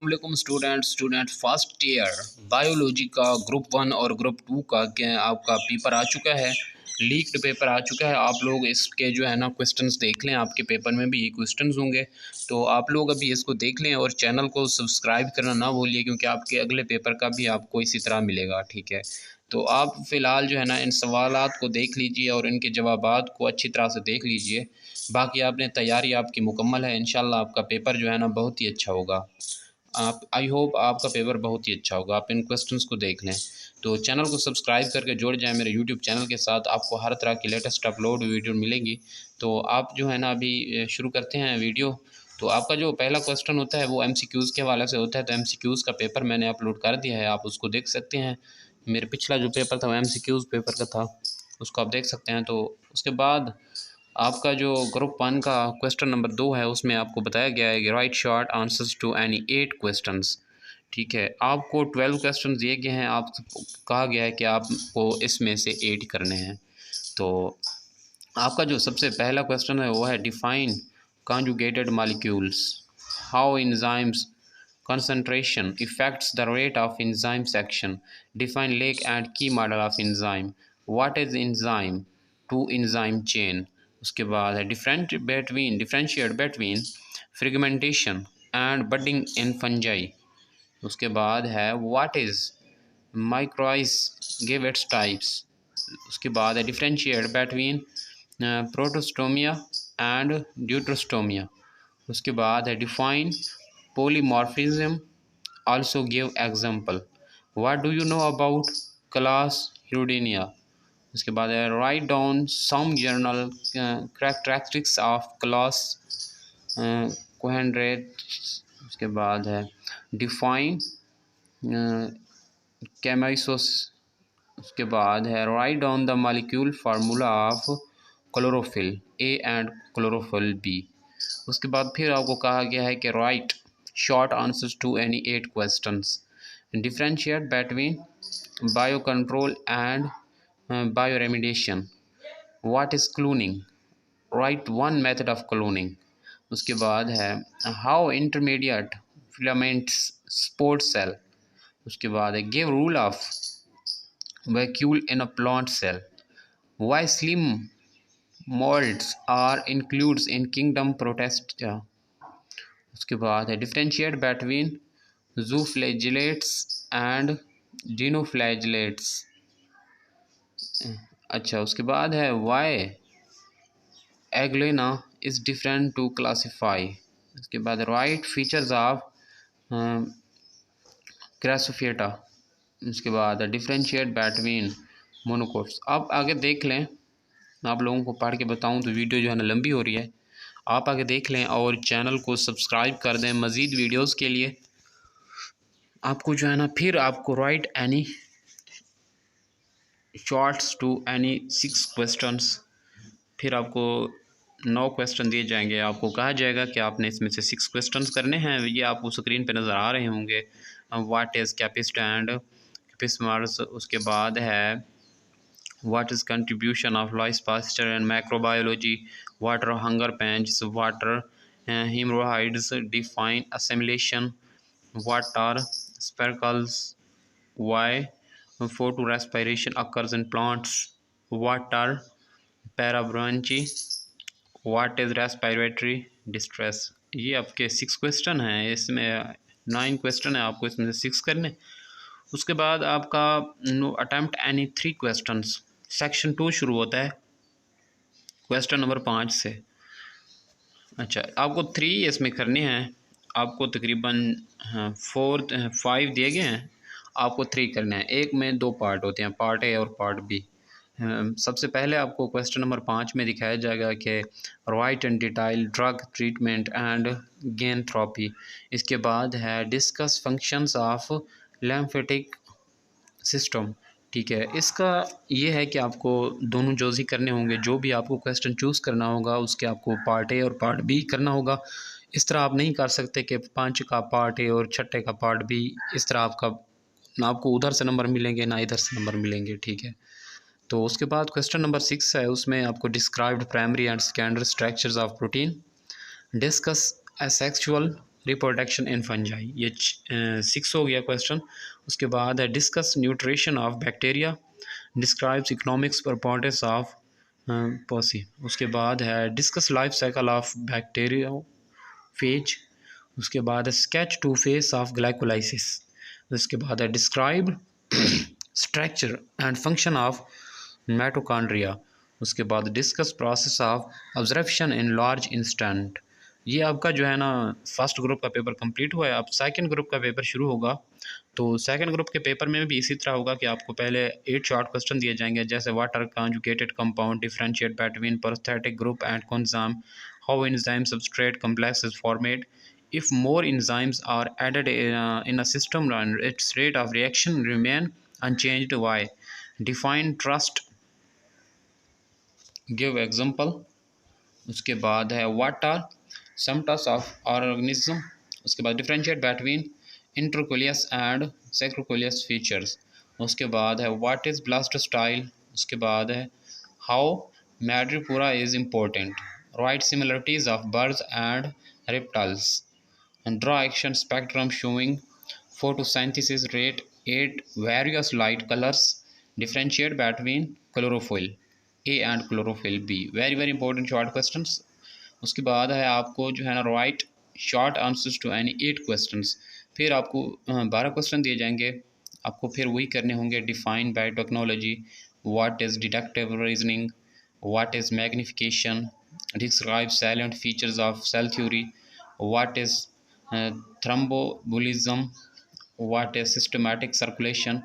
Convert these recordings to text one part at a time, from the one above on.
वालेकुम student first year biology का group 1 और ग्रुप 2 का आपका पेपर आ चुका है। लीक्ड पेपर आ चुका है। आप लोग इसके जो है ना क्वेश्चंस देख लें, आपके पेपर में भी ये क्वेश्चंस होंगे, तो आप लोग अभी इसको देख लें और चैनल को सब्सक्राइब करना ना भूलिए, क्योंकि आपके अगले पेपर का भी आपको इसी तरह मिलेगा। ठीक है, तो आप फ़िलहाल जो है ना इन सवालात को देख लीजिए और इनके जवाबात को अच्छी तरह से देख लीजिए। बाकी आपने तैयारी आपकी मुकम्मल है, इंशाल्लाह आपका पेपर जो है ना बहुत ही अच्छा होगा। आप आई होप आपका पेपर बहुत ही अच्छा होगा। आप इन क्वेश्चंस को देख लें, तो चैनल को सब्सक्राइब करके जुड़ जाएं मेरे यूट्यूब चैनल के साथ। आपको हर तरह की लेटेस्ट अपलोड वीडियो मिलेंगी। तो आप जो है ना अभी शुरू करते हैं वीडियो। तो आपका जो पहला क्वेश्चन होता है वो एमसीक्यूज़ के हवाले से होता है। तो एमसीक्यूज़ का पेपर मैंने अपलोड कर दिया है, आप उसको देख सकते हैं। मेरे पिछला जो पेपर था वो एमसीक्यूज़ पेपर का था, उसको आप देख सकते हैं। तो उसके बाद आपका जो ग्रुप 1 का क्वेश्चन नंबर 2 है, उसमें आपको बताया गया है कि write short answers to any 8 questions. ठीक है, आपको 12 क्वेश्चन दिए गए हैं, आप कहा गया है कि आपको इसमें से 8 करने हैं। तो आपका जो सबसे पहला क्वेश्चन है वो है define conjugated molecules, how enzymes concentration affects the rate of enzyme's action, define lake and key model of enzyme, what is enzyme, two enzyme chain। उसके बाद है differentiate between fragmentation and budding in fungi। उसके बाद है what is mycorrhiza, give its types। उसके बाद है differentiate between protostomia and deuterostomia। उसके बाद है define polymorphism, also give example। what do you know about class Hirudinea। उसके बाद है write down some general characteristics of class Cohendrates। उसके बाद है define chemisos। उसके बाद है write down the molecule formula of chlorophyll A and chlorophyll B। उसके बाद फिर आपको कहा गया है कि write short answers to any 8 questions, differentiate between bio control and bio remediation, what is cloning, write one method of cloning. उसके बाद है how intermediate filaments support cell. उसके बाद है give role of vacuole in a plant cell, why slime moulds are includes in kingdom protista. उसके बाद है differentiate between zooflagellates and dinoflagellates. अच्छा, उसके बाद है why euglena is different to classify. उसके बाद राइट फीचर्स ऑफ क्रासोफिएटा। उसके बाद डिफरेंशिएट बिटवीन मोनोकोट्स। आप आगे देख लें, आप लोगों को पढ़ के बताऊं तो वीडियो जो है ना लंबी हो रही है, आप आगे देख लें और चैनल को सब्सक्राइब कर दें मज़ीद वीडियोस के लिए। आपको जो है ना फिर आपको write any shorts to any 6 questions, फिर आपको 9 क्वेश्चन दिए जाएंगे। आपको कहा जाएगा कि आपने इसमें से 6 क्वेश्चंस करने हैं। ये आपको स्क्रीन पे नज़र आ रहे होंगे। What is capsid and capsomeres. उसके बाद है what is contribution of Louis Pasteur and microbiology, what are hunger pangs, what are haemorrhoids, define assimilation, what are sparkles, why photorespiration occurs in plants, what are parabranchi, what is respiratory distress। ये आपके 6 question हैं, इसमें 9 question है, आपको इसमें से 6 करने। उसके बाद आपका अटैम्प्ट एनी 3 क्वेश्चंस, सेक्शन 2 शुरू होता है क्वेश्चन नंबर 5 से। अच्छा, आपको 3 इसमें करने हैं। आपको तकरीबन 5 दिए गए हैं, आपको 3 करने हैं। एक में 2 पार्ट होते हैं, पार्ट ए और पार्ट बी। सबसे पहले आपको क्वेश्चन नंबर 5 में दिखाया जाएगा कि right and detail drug treatment and gain therapy. इसके बाद है discuss functions of lymphatic system. ठीक है, इसका ये है कि आपको दोनों जोज़ी करने होंगे। जो भी आपको क्वेश्चन चूज़ करना होगा उसके आपको पार्ट ए और पार्ट बी करना होगा। इस तरह आप नहीं कर सकते कि 5 का पार्ट ए और 6 का पार्ट बी। इस तरह ना आपको उधर से नंबर मिलेंगे ना इधर से नंबर मिलेंगे। ठीक है, तो उसके बाद क्वेश्चन नंबर 6 है, उसमें आपको described primary and secondary structures of protein, discuss asexual reproduction in fungi, ये 6 हो गया क्वेश्चन। उसके बाद है discuss nutrition of bacteria, describes economics properties of posy. उसके बाद है discuss life cycle of bacteria phage. उसके बाद है sketch two phase of glycolysis. उसके बाद है describe structure and function of mitochondria. उसके बाद discuss process of observation in large instant. ये आपका जो है ना फर्स्ट ग्रुप का पेपर कंप्लीट हुआ है। अब सेकंड ग्रुप का पेपर शुरू होगा। तो सेकंड ग्रुप के पेपर में भी इसी तरह होगा कि आपको पहले 8 शॉर्ट क्वेश्चन दिए जाएंगे, जैसे water conjugated compound, differentiate between prosthetic group and coenzyme, how enzyme substrate complex is formed, if more enzymes are added in a system and its rate of reaction remain unchanged, why, define trust, give example। उसके बाद है what are symptoms of organism. उसके बाद differentiate between intercolious and secrocolious features. उसके बाद है what is blast style. उसके बाद है how madreporite is important, write similarities of birds and reptiles, and draw action spectrum showing photosynthesis rate, 8 various light colors, differentiate between chlorophyll A and chlorophyll B। Very very important short questions. उसके बाद है आपको जो है ना write short answers to any 8 questions. फिर आपको 12 question दिए जाएंगे, आपको फिर वही करने होंगे। Define biotechnology, what is deductive reasoning, what is magnification, describe salient features of cell theory, what is thromboembolism, what is systematic circulation,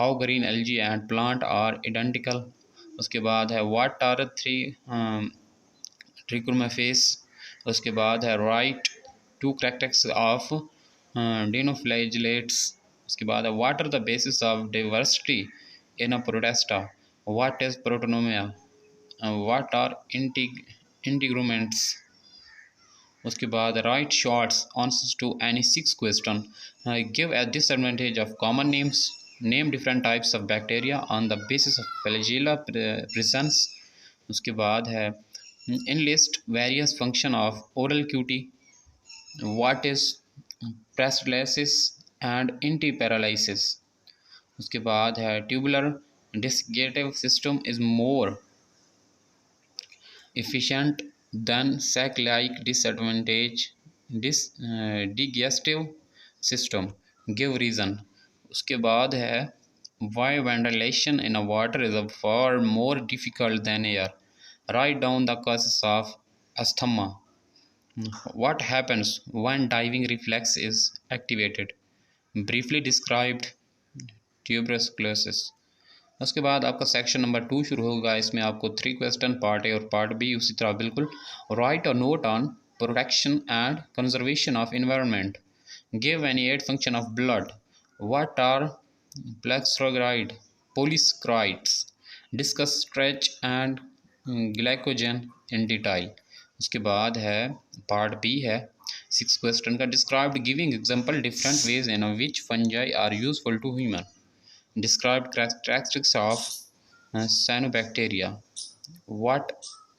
how green algae and plant are identical। उसके बाद है what are three trichomorphies। उसके बाद है write two characteristics of dinoflagellates। उसके बाद है what are the basis of diversity in a protista, what is protonomia, what are integruments। उसके बाद write shorts answers to any 6 question, give a disadvantage of common names, name different types of bacteria on the basis of flagella presence. उसके बाद है enlist various function of oral cavity, what is peristalsis and antiperistalsis. उसके बाद है tubular digestive system is more efficient than sac-like digestive system, give reason। उसके बाद है why ventilation in a water is far more difficult than air, write down the causes of asthma, what happens when diving reflex is activated, briefly described tuberculosis। उसके बाद आपका section number 2 शुरू होगा। इसमें आपको 3 क्वेश्चन पार्ट ए और part B उसी तरह बिल्कुल। Write a note on protection and conservation of environment, give any 8 function of blood, what are प्लेक्सोग्राइड polysaccharides, discuss starch and glycogen in detail. उसके बाद है पार्ट बी है 6 क्वेश्चन का। Described giving example different ways in which fungi are useful to human, described characteristics of cyanobacteria, what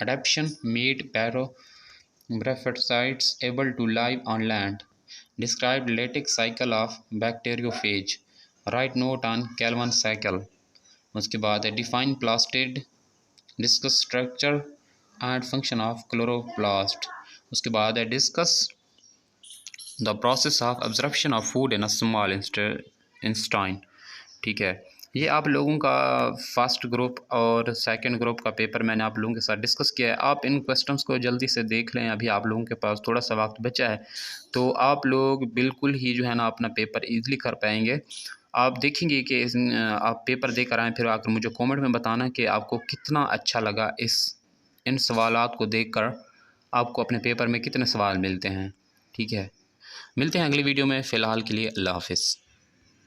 adaptation made bryophytes able to live on land, described latex cycle of bacteriophage, write note on Calvin cycle। उसके बाद है define plastid, discuss structure and function of chloroplast। उसके बाद है discuss the process of absorption of food in a small intestine। ठीक है, ये आप लोगों का फर्स्ट ग्रुप और सेकंड ग्रुप का पेपर मैंने आप लोगों के साथ डिस्कस किया है। आप इन क्वेश्चंस को जल्दी से देख लें, अभी आप लोगों के पास थोड़ा सा वक्त बचा है, तो आप लोग बिल्कुल ही जो है ना अपना पेपर ईज़िली कर पाएंगे। आप देखेंगे कि आप पेपर देकर आएँ, फिर आकर मुझे कमेंट में बताना कि आपको कितना अच्छा लगा इन सवालात को देखकर, आपको अपने पेपर में कितने सवाल मिलते हैं। ठीक है, मिलते हैं अगली वीडियो में। फ़िलहाल के लिए अल्लाह हाफ़िज़।